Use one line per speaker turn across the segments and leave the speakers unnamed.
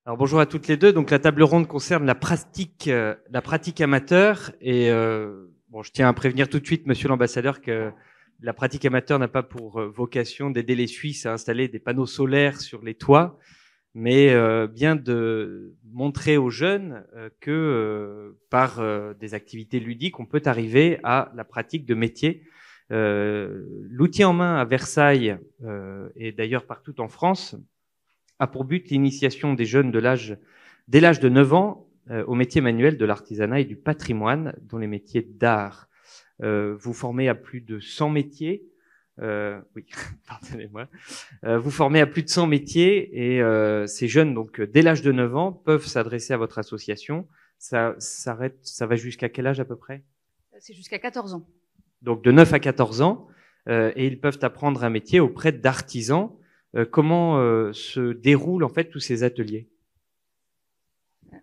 Alors bonjour à toutes les deux. Donc la table ronde concerne la pratique amateur et bon, je tiens à prévenir tout de suite, Monsieur l'ambassadeur, que la pratique amateur n'a pas pour vocation d'aider les Suisses à installer des panneaux solaires sur les toits, mais bien de montrer aux jeunes que par des activités ludiques, on peut arriver à la pratique de métiers. L'outil en main à Versailles et d'ailleurs partout en France a pour but l'initiation des jeunes dès l'âge de 9 ans aux métiers manuels de l'artisanat et du patrimoine, dont les métiers d'art. Vous formez à plus de 100 métiers. Oui, pardonnez-moi. Vous formez à plus de 100 métiers et ces jeunes, donc dès l'âge de 9 ans, peuvent s'adresser à votre association. Ça va jusqu'à quel âge à peu près?
C'est jusqu'à 14 ans.
Donc de 9 à 14 ans, et ils peuvent apprendre un métier auprès d'artisans. Comment se déroulent en fait tous ces ateliers?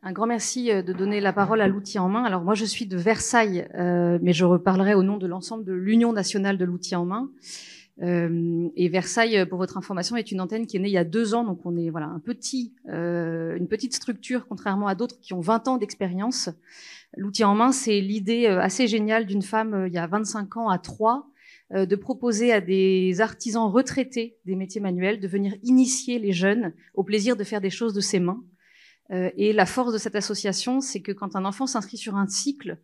Un grand merci de donner la parole à l'outil en main. Alors moi je suis de Versailles, mais je reparlerai au nom de l'ensemble de l'Union nationale de l'outil en main. Et Versailles, pour votre information, est une antenne qui est née il y a 2 ans, donc on est voilà une petite structure, contrairement à d'autres qui ont 20 ans d'expérience. L'outil en main, c'est l'idée assez géniale d'une femme il y a 25 ans à Troyes, de proposer à des artisans retraités des métiers manuels de venir initier les jeunes au plaisir de faire des choses de ses mains. Et la force de cette association, c'est que quand un enfant s'inscrit sur un cycle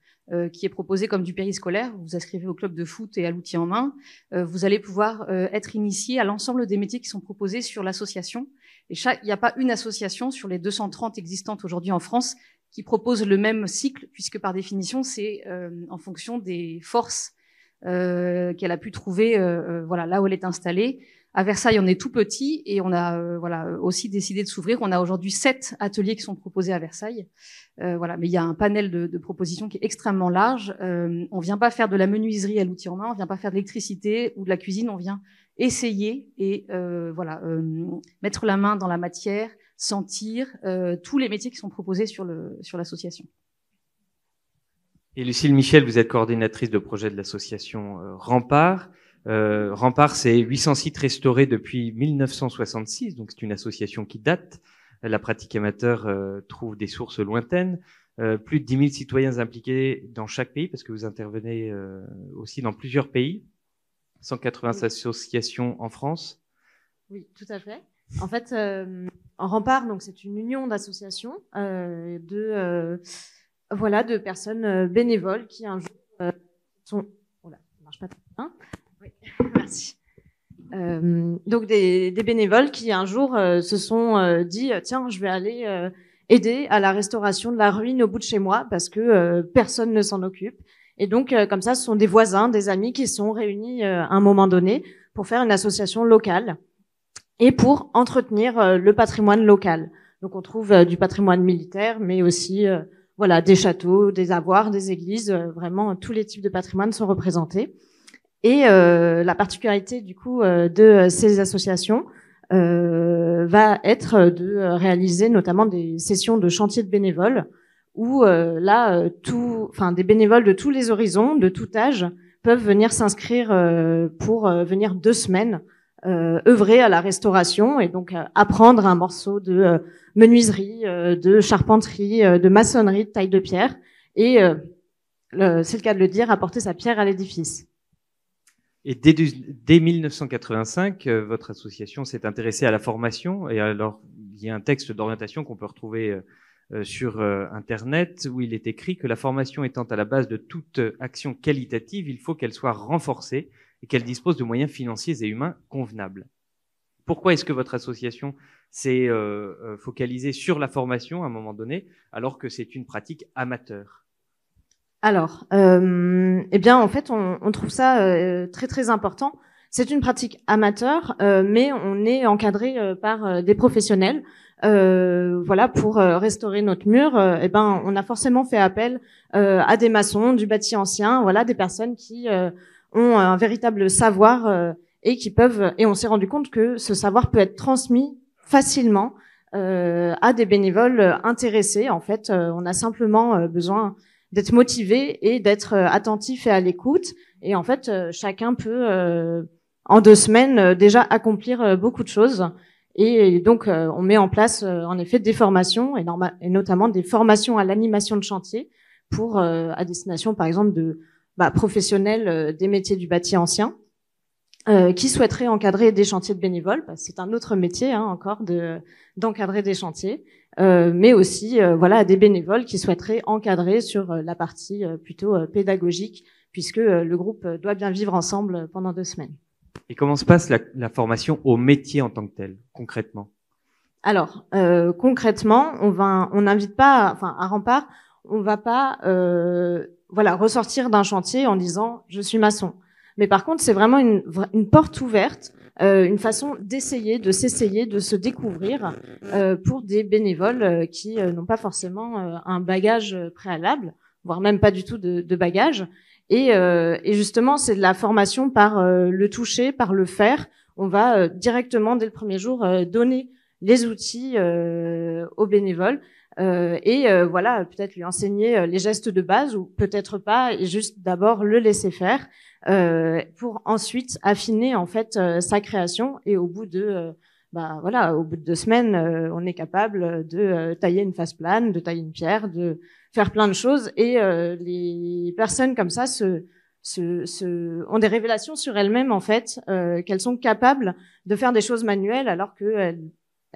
qui est proposé comme du périscolaire, vous vous inscrivez au club de foot et à l'outil en main, vous allez pouvoir être initié à l'ensemble des métiers qui sont proposés sur l'association. Et il n'y a pas une association sur les 230 existantes aujourd'hui en France qui propose le même cycle, puisque par définition, c'est en fonction des forces qu'elle a pu trouver voilà, là où elle est installée. À Versailles, on est tout petit et on a voilà, aussi décidé de s'ouvrir. On a aujourd'hui 7 ateliers qui sont proposés à Versailles. Voilà, mais il y a un panel de propositions qui est extrêmement large. On vient pas faire de la menuiserie à l'outil en main, on vient pas faire de l'électricité ou de la cuisine, on vient essayer et voilà, mettre la main dans la matière, sentir tous les métiers qui sont proposés sur l'association.
Et Lucille Michel, vous êtes coordinatrice de projet de l'association Rempart. Rempart, c'est 800 sites restaurés depuis 1966, donc c'est une association qui date. La pratique amateur trouve des sources lointaines. Plus de 10 000 citoyens impliqués dans chaque pays, parce que vous intervenez aussi dans plusieurs pays. 180 oui. Associations en France.
Oui, tout à fait. En fait, Rempart, donc c'est une union d'associations de personnes bénévoles qui un jour sont... Oh là, ça marche pas très bien. Oui, merci. Donc des bénévoles qui un jour se sont dit tiens, je vais aller aider à la restauration de la ruine au bout de chez moi parce que personne ne s'en occupe. Et donc comme ça, ce sont des voisins, des amis qui se sont réunis à un moment donné pour faire une association locale et pour entretenir le patrimoine local. Donc on trouve du patrimoine militaire, mais aussi voilà, des châteaux, des avoirs, des églises, vraiment tous les types de patrimoine sont représentés. Et la particularité du coup de ces associations va être de réaliser notamment des sessions de chantier de bénévoles où des bénévoles de tous les horizons, de tout âge, peuvent venir s'inscrire pour venir 2 semaines œuvrer à la restauration et donc apprendre un morceau de menuiserie, de charpenterie, de maçonnerie, de taille de pierre et c'est le cas de le dire, apporter sa pierre à l'édifice.
Et dès 1985, votre association s'est intéressée à la formation. Et alors, il y a un texte d'orientation qu'on peut retrouver sur Internet où il est écrit que la formation étant à la base de toute action qualitative, il faut qu'elle soit renforcée et qu'elle dispose de moyens financiers et humains convenables. Pourquoi est-ce que votre association s'est focalisée sur la formation à un moment donné, alors que c'est une pratique amateur ?
Alors, eh bien, en fait, on trouve ça très très important. C'est une pratique amateur, mais on est encadré par des professionnels. Voilà, pour restaurer notre mur, eh ben, on a forcément fait appel à des maçons, du bâti ancien, voilà, des personnes qui ont un véritable savoir et qui peuvent. Et on s'est rendu compte que ce savoir peut être transmis facilement à des bénévoles intéressés. En fait, on a simplement besoin d'être motivé et d'être attentif et à l'écoute. Et en fait, chacun peut, en 2 semaines, déjà accomplir beaucoup de choses. Et donc, on met en place, en effet, des formations, et notamment des formations à l'animation de chantier pour à destination, par exemple, de professionnels des métiers du bâti ancien, qui souhaiteraient encadrer des chantiers de bénévoles. C'est un autre métier, hein, encore, d'encadrer des chantiers, mais aussi, voilà, des bénévoles qui souhaiteraient encadrer sur la partie plutôt pédagogique, puisque le groupe doit bien vivre ensemble pendant 2 semaines.
Et comment se passe la formation au métier en tant que tel, concrètement?
Alors, concrètement, on n'invite pas, enfin, à Rempart, on va pas, voilà, ressortir d'un chantier en disant je suis maçon. Mais par contre, c'est vraiment une porte ouverte, une façon d'essayer, de s'essayer, de se découvrir pour des bénévoles qui n'ont pas forcément un bagage préalable, voire même pas du tout de bagage. Et justement, c'est de la formation par le toucher, par le faire. On va directement, dès le premier jour, donner les outils aux bénévoles et voilà, peut-être lui enseigner les gestes de base ou peut-être pas, et juste d'abord le laisser faire pour ensuite affiner en fait sa création. Et au bout de voilà, au bout de 2 semaines, on est capable de tailler une face plane, de tailler une pierre, de faire plein de choses. Et les personnes comme ça ont des révélations sur elles-mêmes en fait, qu'elles sont capables de faire des choses manuelles alors qu'elles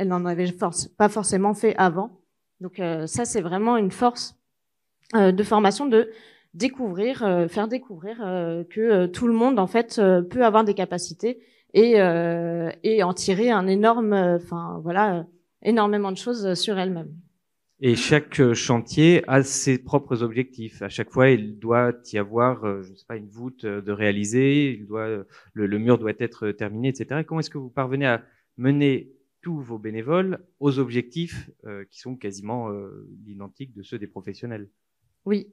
n'en avaient pas forcément fait avant. Donc ça, c'est vraiment une force de formation, de découvrir, faire découvrir que tout le monde en fait peut avoir des capacités et en tirer un énorme, énormément de choses sur elle-même.
Et chaque chantier a ses propres objectifs. À chaque fois, il doit y avoir, je sais pas, une voûte de réaliser, le mur doit être terminé, etc. Comment est-ce que vous parvenez à mener tous vos bénévoles aux objectifs qui sont quasiment identiques de ceux des professionnels?
Oui,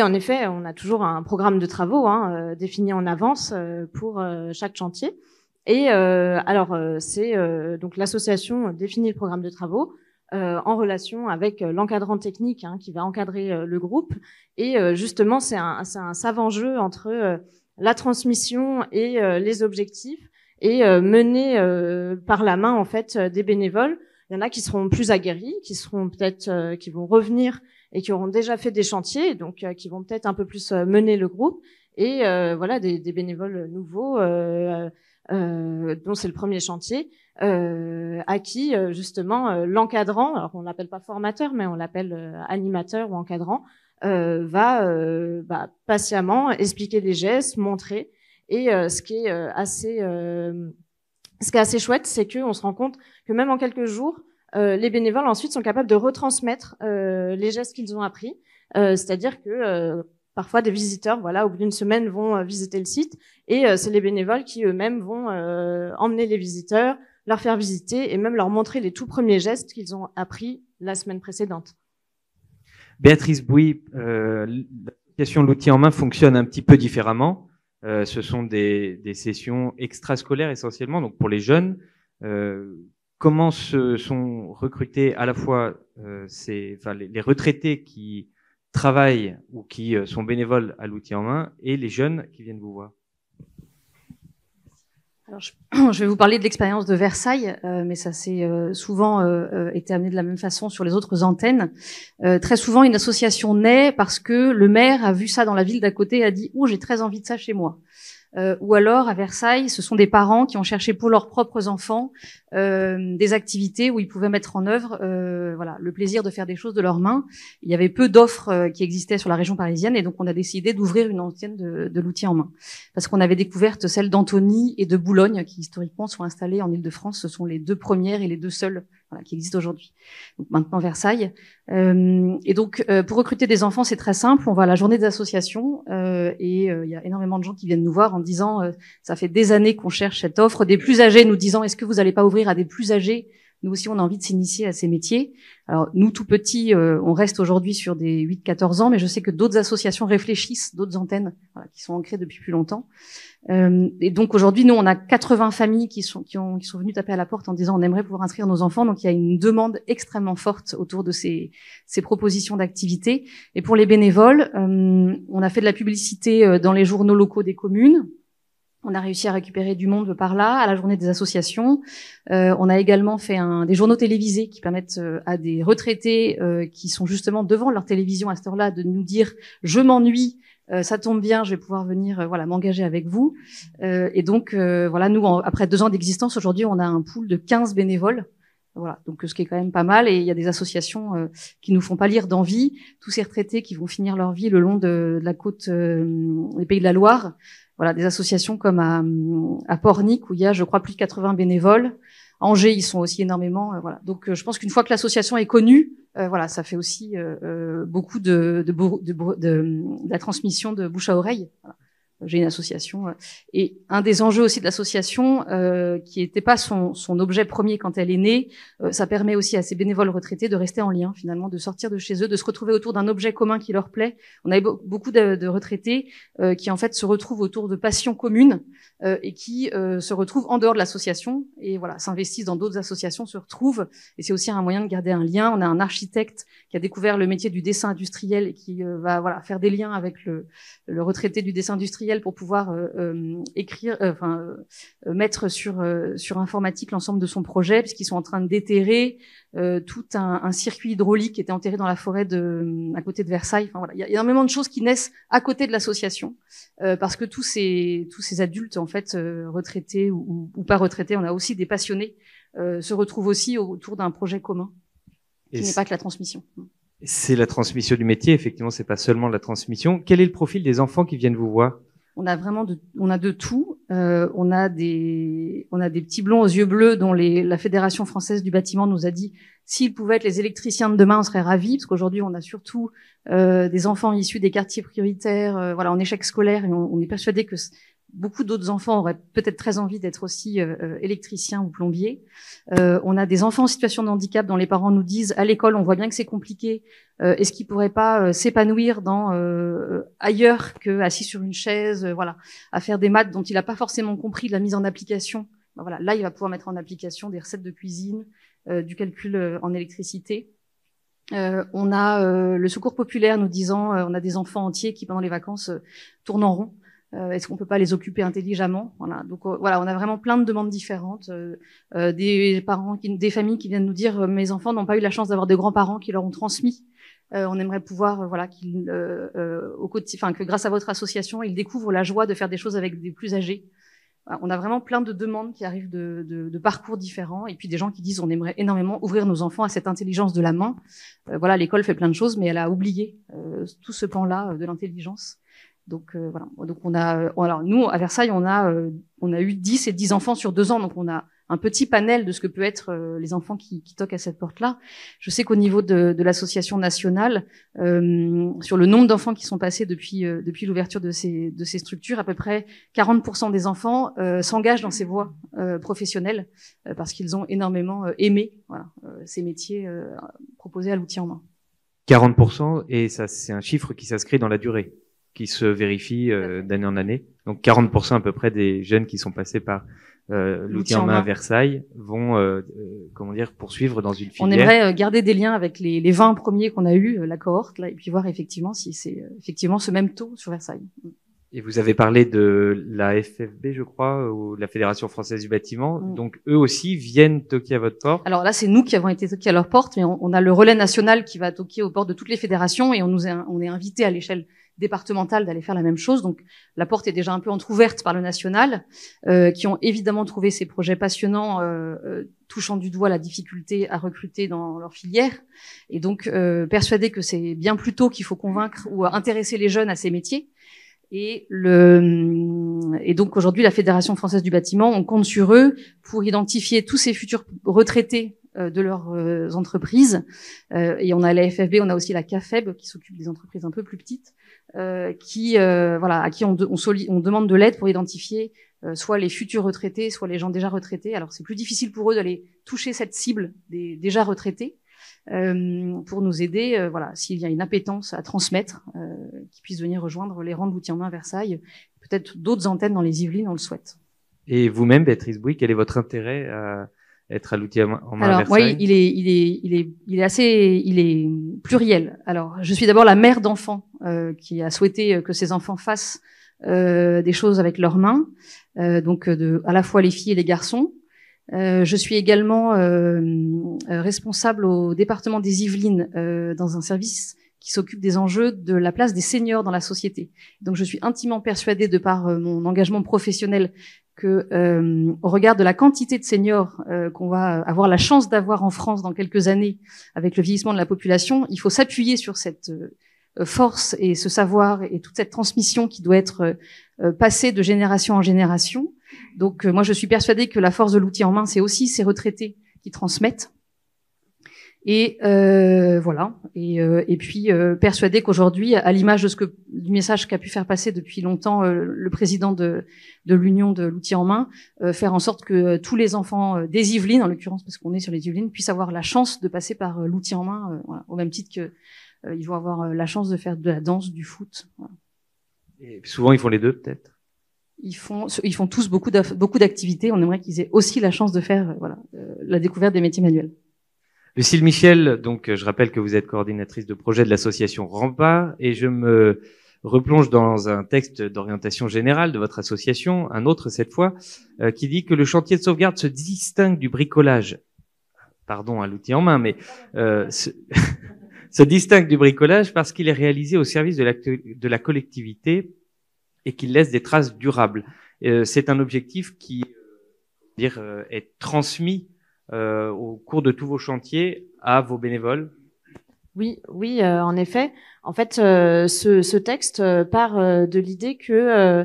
en effet, on a toujours un programme de travaux défini en avance pour chaque chantier. Et c'est donc l'association définit le programme de travaux en relation avec l'encadrant technique qui va encadrer le groupe. Et justement, c'est un savant jeu entre la transmission et les objectifs, et mené par la main en fait des bénévoles. Il y en a qui seront plus aguerris, qui seront peut-être qui vont revenir et qui auront déjà fait des chantiers, donc qui vont peut-être un peu plus mener le groupe. Et voilà, des bénévoles nouveaux dont c'est le premier chantier, à qui justement l'encadrant, alors on l'appelle pas formateur, mais on l'appelle animateur ou encadrant, va patiemment expliquer les gestes, montrer. Et ce qui est assez chouette, c'est qu'on se rend compte que même en quelques jours, les bénévoles ensuite sont capables de retransmettre les gestes qu'ils ont appris. C'est-à-dire que parfois des visiteurs, voilà, au bout d'une semaine, vont visiter le site, et c'est les bénévoles qui eux-mêmes vont emmener les visiteurs, leur faire visiter et même leur montrer les tout premiers gestes qu'ils ont appris la semaine précédente.
Béatrice Bouy, l'association L'Outil en Main fonctionne un petit peu différemment. Ce sont des sessions extrascolaires essentiellement, donc pour les jeunes. Comment se sont recrutés à la fois les retraités qui travaillent ou qui sont bénévoles à L'Outil en Main et les jeunes qui viennent vous voir?
Alors, je vais vous parler de l'expérience de Versailles, mais ça s'est souvent été amené de la même façon sur les autres antennes. Très souvent, une association naît parce que le maire a vu ça dans la ville d'à côté et a dit « Oh, j'ai très envie de ça chez moi ». Ou alors, à Versailles, ce sont des parents qui ont cherché pour leurs propres enfants des activités où ils pouvaient mettre en œuvre le plaisir de faire des choses de leurs mains. Il y avait peu d'offres qui existaient sur la région parisienne, et donc on a décidé d'ouvrir une antenne de l'outil en main. Parce qu'on avait découvert celles d'Antony et de Boulogne, qui historiquement sont installées en Île-de-France. Ce sont les 2 premières et les 2 seules qui existent aujourd'hui. Donc maintenant Versailles. Et donc pour recruter des enfants, c'est très simple. On va à la journée des associations et il y a énormément de gens qui viennent nous voir en disant ça fait des années qu'on cherche cette offre. Des plus âgés nous disant est-ce que vous n'allez pas ouvrir à des plus âgés? Nous aussi, on a envie de s'initier à ces métiers. Alors, nous, tout petits, on reste aujourd'hui sur des 8-14 ans, mais je sais que d'autres associations réfléchissent, d'autres antennes qui sont ancrées depuis plus longtemps. Et donc, aujourd'hui, nous, on a 80 familles qui sont venues taper à la porte en disant on aimerait pouvoir inscrire nos enfants. Donc, il y a une demande extrêmement forte autour de ces propositions d'activités. Et pour les bénévoles, on a fait de la publicité dans les journaux locaux des communes. On a réussi à récupérer du monde par là, à la journée des associations. On a également fait des journaux télévisés qui permettent à des retraités qui sont justement devant leur télévision à cette heure-là de nous dire « je m'ennuie ». Ça tombe bien, je vais pouvoir venir voilà m'engager avec vous. Et donc voilà, nous après 2 ans d'existence, aujourd'hui, on a un pool de 15 bénévoles. Voilà, donc ce qui est quand même pas mal. Et il y a des associations qui nous font pâlir d'envie. Tous ces retraités qui vont finir leur vie le long de la côte des Pays de la Loire. Voilà, des associations comme à Pornic où il y a, je crois, plus de 80 bénévoles. À Angers, ils sont aussi énormément. Voilà. Donc, je pense qu'une fois que l'association est connue, voilà, ça fait aussi beaucoup de la transmission de bouche à oreille. Voilà. J'ai une association et un des enjeux aussi de l'association qui n'était pas son objet premier quand elle est née, ça permet aussi à ces bénévoles retraités de rester en lien finalement, de sortir de chez eux, de se retrouver autour d'un objet commun qui leur plaît. On a beaucoup de retraités qui en fait se retrouvent autour de passions communes et qui se retrouvent en dehors de l'association et voilà s'investissent dans d'autres associations, se retrouvent et c'est aussi un moyen de garder un lien. On a un architecte qui a découvert le métier du dessin industriel et qui va voilà faire des liens avec le retraité du dessin industriel pour pouvoir écrire, mettre sur informatique l'ensemble de son projet, puisqu'ils sont en train de déterrer tout un circuit hydraulique qui était enterré dans la forêt à côté de Versailles. Enfin voilà, il y a énormément de choses qui naissent à côté de l'association, parce que tous ces adultes en fait retraités ou pas retraités, on a aussi des passionnés, se retrouvent aussi autour d'un projet commun qui n'est pas que la transmission.
C'est la transmission du métier, effectivement, c'est pas seulement la transmission. Quel est le profil des enfants qui viennent vous voir?
On a vraiment de tout. On a des petits blonds aux yeux bleus dont la Fédération française du bâtiment nous a dit s'ils pouvaient être les électriciens de demain, on serait ravis, parce qu'aujourd'hui on a surtout des enfants issus des quartiers prioritaires, voilà, en échec scolaire, et on est persuadé que beaucoup d'autres enfants auraient peut-être très envie d'être aussi électriciens ou plombiers. On a des enfants en situation de handicap dont les parents nous disent à l'école, on voit bien que c'est compliqué. Est-ce qu'ils pourraient pas s'épanouir dans ailleurs que assis sur une chaise, voilà, à faire des maths dont il n'a pas forcément compris la mise en application. Ben voilà, là il va pouvoir mettre en application des recettes de cuisine, du calcul en électricité. On a le secours populaire nous disant on a des enfants entiers qui pendant les vacances tournent en rond. Est-ce qu'on peut pas les occuper intelligemment? Voilà. Donc voilà, on a vraiment plein de demandes différentes. Des familles qui viennent nous dire mes enfants n'ont pas eu la chance d'avoir de grands-parents qui leur ont transmis. On aimerait pouvoir voilà que grâce à votre association, ils découvrent la joie de faire des choses avec des plus âgés. Voilà, on a vraiment plein de demandes qui arrivent de parcours différents et puis des gens qui disent on aimerait énormément ouvrir nos enfants à cette intelligence de la main. Voilà, l'école fait plein de choses, mais elle a oublié tout ce pan-là de l'intelligence. Donc voilà. Donc on a alors nous à Versailles on a eu 10 et 10 enfants sur 2 ans, donc on a un petit panel de ce que peut être les enfants qui toquent à cette porte-là. Je sais qu'au niveau de l'association nationale, sur le nombre d'enfants qui sont passés depuis l'ouverture de ces structures, à peu près 40% des enfants s'engagent dans ces voies professionnelles parce qu'ils ont énormément aimé voilà, ces métiers proposés à l'outil en main.
40%, et ça c'est un chiffre qui s'inscrit dans la durée, qui se vérifie d'année en année. Donc 40% à peu près des jeunes qui sont passés par l'outil en main à Versailles vont poursuivre dans une filière.
On aimerait garder des liens avec les 20 premiers qu'on a eu, la cohorte, là, et puis voir effectivement si c'est effectivement ce même taux sur Versailles.
Et vous avez parlé de la FFB, je crois, ou de la Fédération française du bâtiment. Donc eux aussi viennent toquer à votre porte.
Alors là, c'est nous qui avons été toqués à leur porte, mais on a le relais national qui va toquer aux portes de toutes les fédérations et on est invité à l'échelle départementale d'aller faire la même chose. Donc la porte est déjà un peu entrouverte par le national, qui ont évidemment trouvé ces projets passionnants, touchant du doigt la difficulté à recruter dans leur filière, et donc persuadés que c'est bien plus tôt qu'il faut convaincre ou intéresser les jeunes à ces métiers. Et donc aujourd'hui, la Fédération française du bâtiment, on compte sur eux pour identifier tous ces futurs retraités de leurs entreprises. Et on a la FFB, on a aussi la CAFEB qui s'occupe des entreprises un peu plus petites, à qui on demande de l'aide pour identifier soit les futurs retraités, soit les gens déjà retraités. Alors c'est plus difficile pour eux d'aller toucher cette cible des déjà retraités. Pour nous aider, voilà, s'il y a une appétence à transmettre, qu'ils puissent venir rejoindre les rangs de l'outil en main à Versailles, peut-être d'autres antennes dans les Yvelines, on le souhaite.
Et vous-même, Béatrice Bouy, quel est votre intérêt à être à l'outil en main à Versailles?
Alors, il est pluriel. Alors, je suis d'abord la mère d'enfants qui a souhaité que ses enfants fassent des choses avec leurs mains, donc à la fois les filles et les garçons. Je suis également responsable au département des Yvelines dans un service qui s'occupe des enjeux de la place des seniors dans la société. Donc je suis intimement persuadée, de par mon engagement professionnel, que au regard de la quantité de seniors qu'on va avoir la chance d'avoir en France dans quelques années avec le vieillissement de la population, il faut s'appuyer sur cette force et ce savoir et toute cette transmission qui doit être passée de génération en génération. Donc moi je suis persuadée que la force de l'outil en main, c'est aussi ces retraités qui transmettent. Et voilà. Et puis persuadée qu'aujourd'hui, à l'image de du message qu'a pu faire passer depuis longtemps le président de l'Union de l'outil en main, faire en sorte que tous les enfants des Yvelines, en l'occurrence parce qu'on est sur les Yvelines, puissent avoir la chance de passer par l'outil en main, voilà, au même titre que ils vont avoir la chance de faire de la danse, du foot. Voilà.
Et souvent ils font les deux, peut-être.
Ils font tous beaucoup d'activités. On aimerait qu'ils aient aussi la chance de faire la découverte des métiers manuels.
Lucille Michel, donc je rappelle que vous êtes coordinatrice de projet de l'association Rempart, et je me replonge dans un texte d'orientation générale de votre association, un autre cette fois, qui dit que le chantier de sauvegarde se distingue du bricolage. Pardon, à l'outil en main, mais se distingue du bricolage parce qu'il est réalisé au service de la collectivité et qu'il laisse des traces durables. C'est un objectif qui est transmis au cours de tous vos chantiers à vos bénévoles.
Oui, en effet. En fait, ce texte part de l'idée que,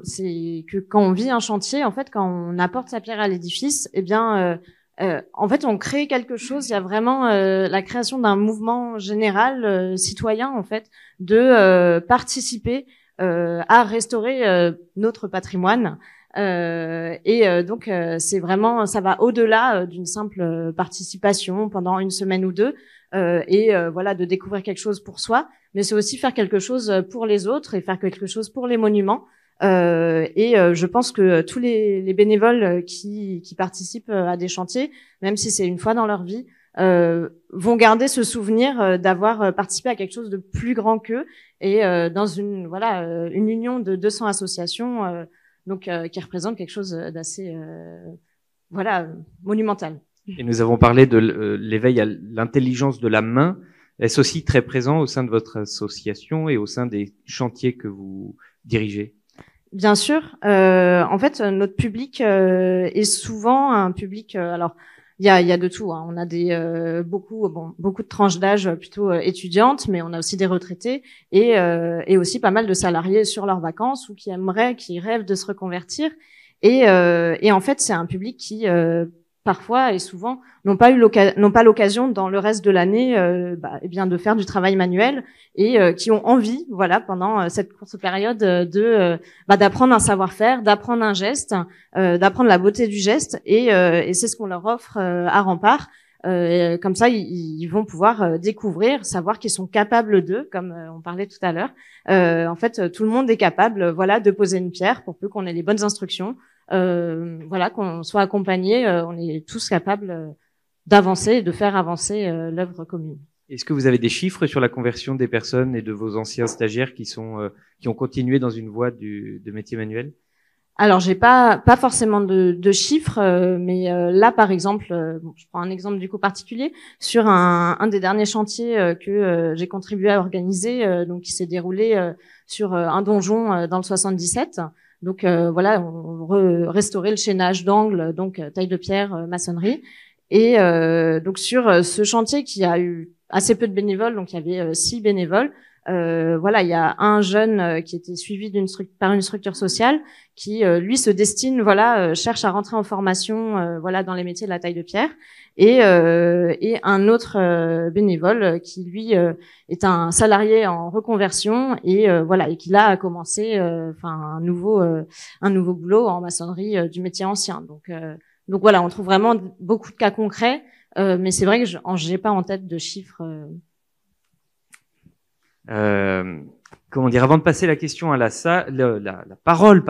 c'est que quand on vit un chantier, en fait, quand on apporte sa pierre à l'édifice, eh bien, en fait, on crée quelque chose. Il y a vraiment la création d'un mouvement général citoyen, en fait, de participer à restaurer notre patrimoine. Donc c'est vraiment, ça va au-delà d'une simple participation pendant une semaine ou deux, voilà, de découvrir quelque chose pour soi, mais c'est aussi faire quelque chose pour les autres et faire quelque chose pour les monuments. Je pense que tous les bénévoles qui participent à des chantiers, même si c'est une fois dans leur vie, vont garder ce souvenir d'avoir participé à quelque chose de plus grand qu'eux, et dans une union de 200 associations, qui représente quelque chose d'assez monumental.
Et nous avons parlé de l'éveil à l'intelligence de la main. Est-ce aussi très présent au sein de votre association et au sein des chantiers que vous dirigez?
Bien sûr. En fait, notre public est souvent un public. Alors, il y a de tout. Hein. On a beaucoup de tranches d'âge plutôt étudiantes, mais on a aussi des retraités et aussi pas mal de salariés sur leurs vacances ou qui rêvent de se reconvertir. Et en fait, c'est un public qui parfois et souvent n'ont pas l'occasion dans le reste de l'année de faire du travail manuel et qui ont envie, pendant cette courte période d'apprendre un savoir-faire, d'apprendre un geste, d'apprendre la beauté du geste et c'est ce qu'on leur offre à Rempart. Comme ça, ils vont pouvoir découvrir, savoir qu'ils sont capables d'eux, comme on parlait tout à l'heure. En fait, tout le monde est capable, de poser une pierre pour peu qu'on ait les bonnes instructions. Qu'on soit accompagné, on est tous capables d'avancer et de faire avancer l'œuvre commune.
Est-ce que vous avez des chiffres sur la conversion des personnes et de vos anciens stagiaires qui ont continué dans une voie de métier manuel?
Alors, j'ai pas forcément de chiffres, mais là, par exemple, je prends un exemple du coup particulier sur un des derniers chantiers que j'ai contribué à organiser, qui s'est déroulé sur un donjon dans le 77. Donc on restaurait le chaînage d'angle, taille de pierre, maçonnerie. Et donc sur ce chantier qui a eu assez peu de bénévoles, donc il y avait 6 bénévoles. Il y a un jeune qui était suivi par une structure sociale qui lui se destine, cherche à rentrer en formation, dans les métiers de la taille de pierre, et un autre bénévole qui lui est un salarié en reconversion et qui là a commencé un nouveau boulot en maçonnerie du métier ancien. Donc on trouve vraiment beaucoup de cas concrets, mais c'est vrai que j'ai pas en tête de chiffres.
Avant de passer la question à la salle, la parole,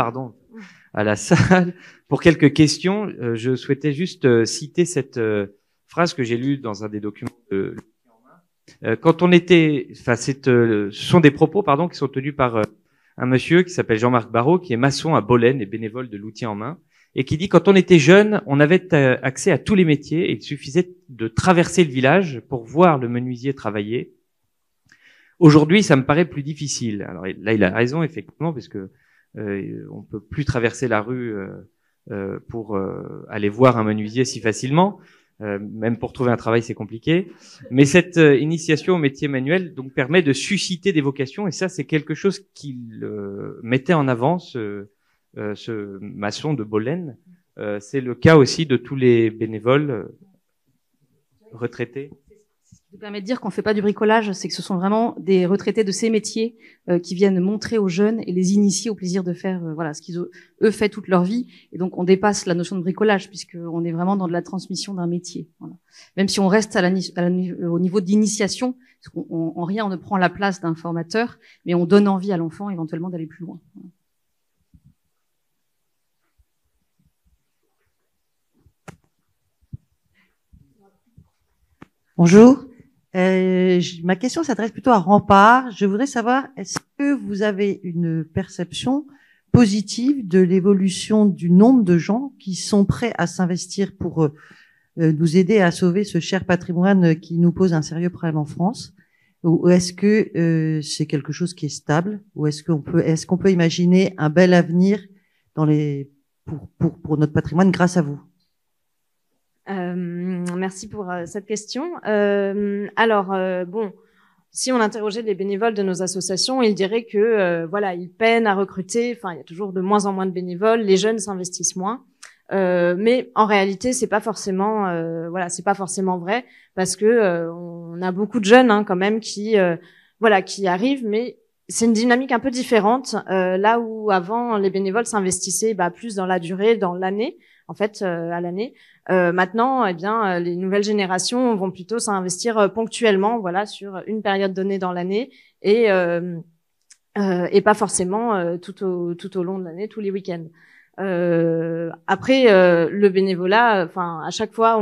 à la salle, pour quelques questions, je souhaitais juste citer cette phrase que j'ai lue dans un des documents de quand on était, ce sont des propos, qui sont tenus par un monsieur qui s'appelle Jean-Marc Barrault, qui est maçon à Bolène et bénévole de l'outil en main, et qui dit quand on était jeune, on avait accès à tous les métiers et il suffisait de traverser le village pour voir le menuisier travailler. Aujourd'hui, ça me paraît plus difficile. Alors là, il a raison effectivement, parce que on peut plus traverser la rue pour aller voir un menuisier si facilement. Même pour trouver un travail, c'est compliqué. Mais cette initiation au métier manuel donc permet de susciter des vocations, et ça, c'est quelque chose qu'il mettait en avant, ce maçon de Bolène. C'est le cas aussi de tous les bénévoles retraités.
Ce qui permet de dire qu'on ne fait pas du bricolage, c'est que ce sont vraiment des retraités de ces métiers qui viennent montrer aux jeunes et les initier au plaisir de faire voilà, ce qu'ils ont eux fait toute leur vie. Et donc on dépasse la notion de bricolage puisqu'on est vraiment dans de la transmission d'un métier. Voilà. Même si on reste au niveau d'initiation, parce en rien on ne prend la place d'un formateur, mais on donne envie à l'enfant éventuellement d'aller plus loin. Voilà.
Bonjour. Ma question s'adresse plutôt à Rempart. Je voudrais savoir, est-ce que vous avez une perception positive de l'évolution du nombre de gens qui sont prêts à s'investir pour nous aider à sauver ce cher patrimoine qui nous pose un sérieux problème en France? Ou est-ce que c'est quelque chose qui est stable? Ou est-ce qu'on peut imaginer un bel avenir pour notre patrimoine grâce à vous?
Merci pour cette question. Bon, si on interrogeait les bénévoles de nos associations, ils diraient que voilà, ils peinent à recruter. Enfin, il y a toujours de moins en moins de bénévoles. Les jeunes s'investissent moins. Mais en réalité, c'est pas forcément c'est pas forcément vrai parce que on a beaucoup de jeunes quand même qui arrivent, mais c'est une dynamique un peu différente. Là où avant les bénévoles s'investissaient plus dans la durée, dans l'année, en fait, à l'année. Maintenant, les nouvelles générations vont plutôt s'investir ponctuellement, voilà, sur une période donnée dans l'année et pas forcément tout au long de l'année, tous les week-ends. Après, le bénévolat, à chaque fois,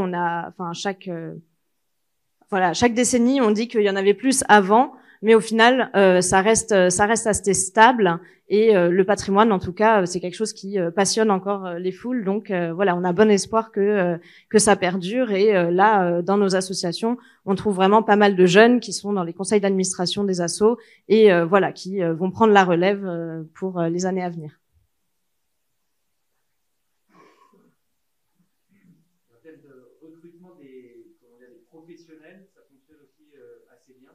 chaque décennie, on dit qu'il y en avait plus avant, mais au final, ça reste assez stable. Et le patrimoine, en tout cas, c'est quelque chose qui passionne encore les foules. Donc on a bon espoir que ça perdure. Et là, dans nos associations, on trouve vraiment pas mal de jeunes qui sont dans les conseils d'administration des assos et qui vont prendre la relève pour les années à venir.
Professionnels, ça fonctionne aussi assez bien.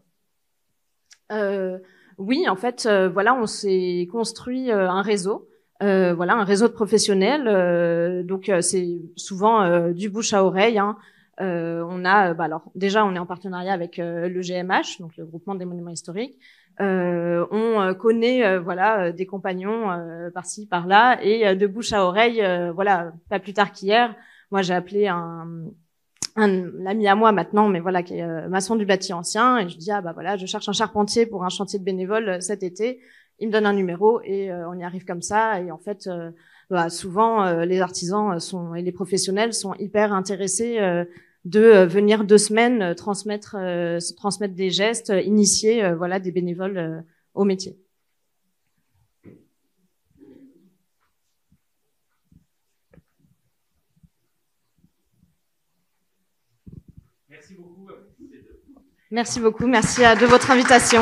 Oui, en fait, on s'est construit un réseau, un réseau de professionnels. Donc c'est souvent du bouche à oreille. On a, déjà, on est en partenariat avec le GMH, donc le Groupement des Monuments Historiques. On connaît, des compagnons par-ci par-là, et de bouche à oreille, pas plus tard qu'hier, moi j'ai appelé un ami à moi maintenant, mais qui est maçon du bâti ancien, et je dis je cherche un charpentier pour un chantier de bénévoles cet été. Il me donne un numéro et on y arrive comme ça. Et en fait, souvent les artisans et les professionnels sont hyper intéressés de venir 2 semaines transmettre des gestes, initier des bénévoles au métier. Merci beaucoup, merci de votre invitation.